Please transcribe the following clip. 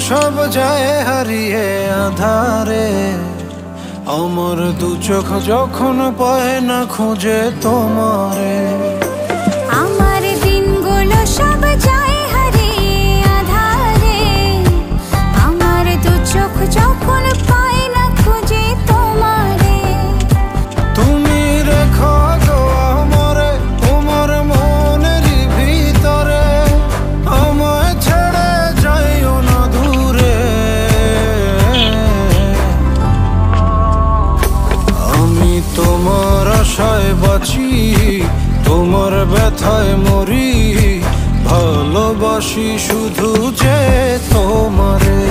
সব যায় হারিয়ে আধারে, আমার দু চোখ যখন পায় না খুঁজে তোমারে। আমার দিনগুলো সব যায় হারিয়ে আধারে, আমার দু চোখ যখন পায় না খুঁজে তোমারে। তুমি রেখো গো আমারে তোমার মনের ভিতরে, আমায় ছেড়ে যাইও না দূরে। আমি তোমার আশায় বাঁচি, তোমার ব্যথায় মরি, ভালোবাসি শুধু যে তোমারে।